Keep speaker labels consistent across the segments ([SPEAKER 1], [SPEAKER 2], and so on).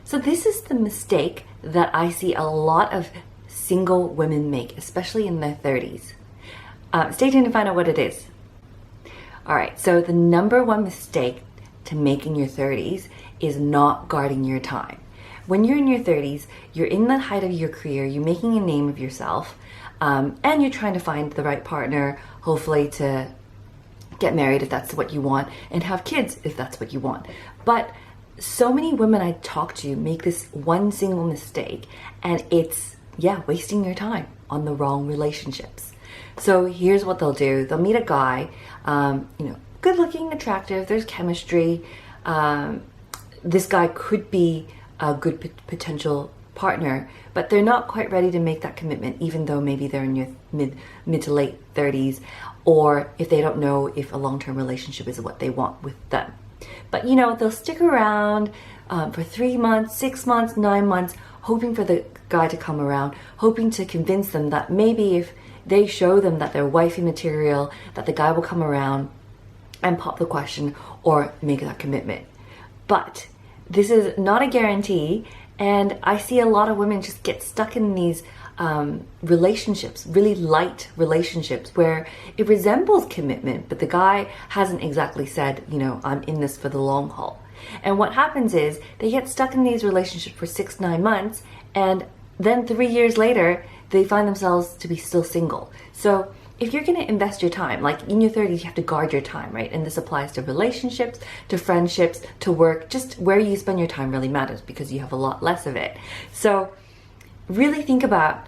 [SPEAKER 1] So this is the mistake that I see a lot of single women make, especially in their 30s. Stay tuned to find out what it is. All right, so the number one mistake to make in your 30s is not guarding your time. When you're in your 30s, you're in the height of your career, you're making a name of yourself, and you're trying to find the right partner, hopefully to get married if that's what you want, and have kids if that's what you want. But so many women I talk to make this one single mistake, and it's, wasting your time on the wrong relationships. So here's what they'll do. They'll meet a guy, good looking, attractive, there's chemistry. This guy could be a good potential partner, but they're not quite ready to make that commitment, even though maybe they're in your mid to late 30s, or if they don't know if a long-term relationship is what they want with them. But they'll stick around for 3 months, 6 months, 9 months, hoping for the guy to come around, hoping to convince them that maybe if they show them that they're wifey material, that the guy will come around and pop the question or make that commitment. But this is not a guarantee, and I see a lot of women just get stuck in these relationships, really light relationships, where it resembles commitment, but the guy hasn't exactly said, I'm in this for the long haul. And what happens is they get stuck in these relationships for 6-9 months, and then 3 years later, they find themselves to be still single. So if you're going to invest your time, like in your 30s, you have to guard your time, right? And this applies to relationships, to friendships, to work. Just where you spend your time really matters because you have a lot less of it. So really think about,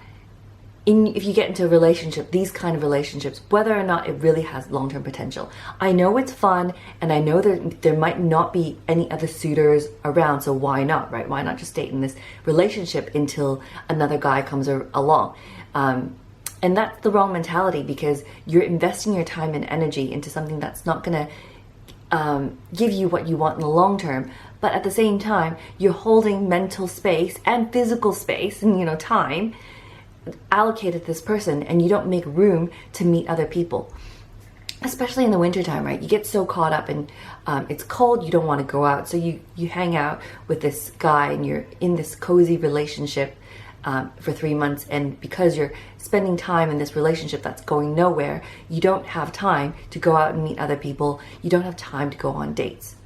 [SPEAKER 1] if you get into a relationship, these kind of relationships, whether or not it really has long-term potential. I know it's fun, and I know there might not be any other suitors around, so why not, right? Why not just stay in this relationship until another guy comes along? And that's the wrong mentality, because you're investing your time and energy into something that's not going to give you what you want in the long term. But at the same time, you're holding mental space and physical space and time allocated to this person, and you don't make room to meet other people, especially in the wintertime, right? You get so caught up in it's cold, you don't want to go out, so you hang out with this guy and you're in this cozy relationship for 3 months, and because you're spending time in this relationship that's going nowhere, you don't have time to go out and meet other people, you don't have time to go on dates.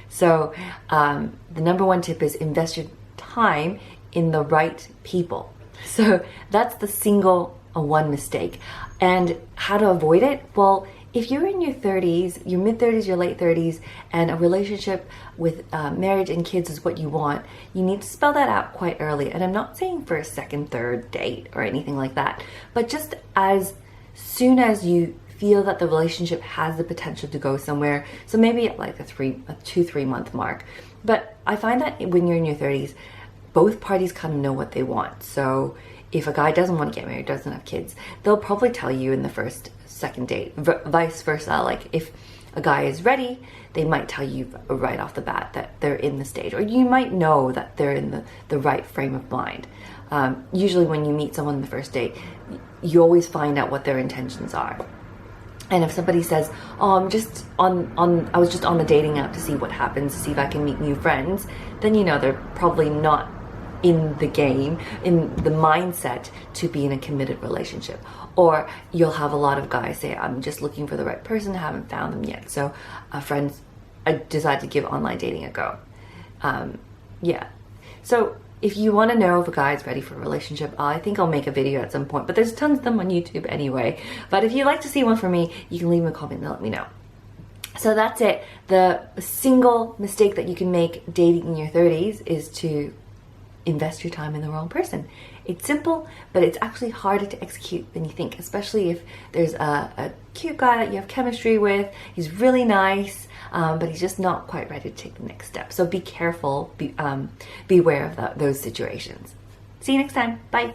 [SPEAKER 1] So the number one tip is invest your time in the right people. So that's the single one mistake. And how to avoid it? Well, if you're in your 30s, your mid-30s, your late 30s, and a relationship with marriage and kids is what you want, you need to spell that out quite early. And I'm not saying for a second, third date or anything like that, but just as soon as you feel that the relationship has the potential to go somewhere. So maybe at like a 2-3 month mark. But I find that when you're in your 30s, both parties kind of know what they want. So if a guy doesn't want to get married, doesn't have kids, they'll probably tell you in the second date. Vice versa, like if a guy is ready, they might tell you right off the bat that they're in the stage, or you might know that they're in the right frame of mind. Usually when you meet someone on the first date, you always find out what their intentions are. And if somebody says, "Oh, I was just on the dating app to see what happens, to see if I can meet new friends," then they're probably not in the game, in the mindset to be in a committed relationship. Or you'll have a lot of guys say, "I'm just looking for the right person, I haven't found them yet." So friends decide to give online dating a go. So if you want to know if a guy is ready for a relationship, I think I'll make a video at some point, but there's tons of them on YouTube anyway. But if you'd like to see one from me, you can leave me a comment and let me know. So that's it. The single mistake that you can make dating in your 30s is to invest your time in the wrong person. It's simple, but it's actually harder to execute than you think, especially if there's a cute guy that you have chemistry with, he's really nice, but he's just not quite ready to take the next step. So be careful, be aware of those situations. See you next time. Bye.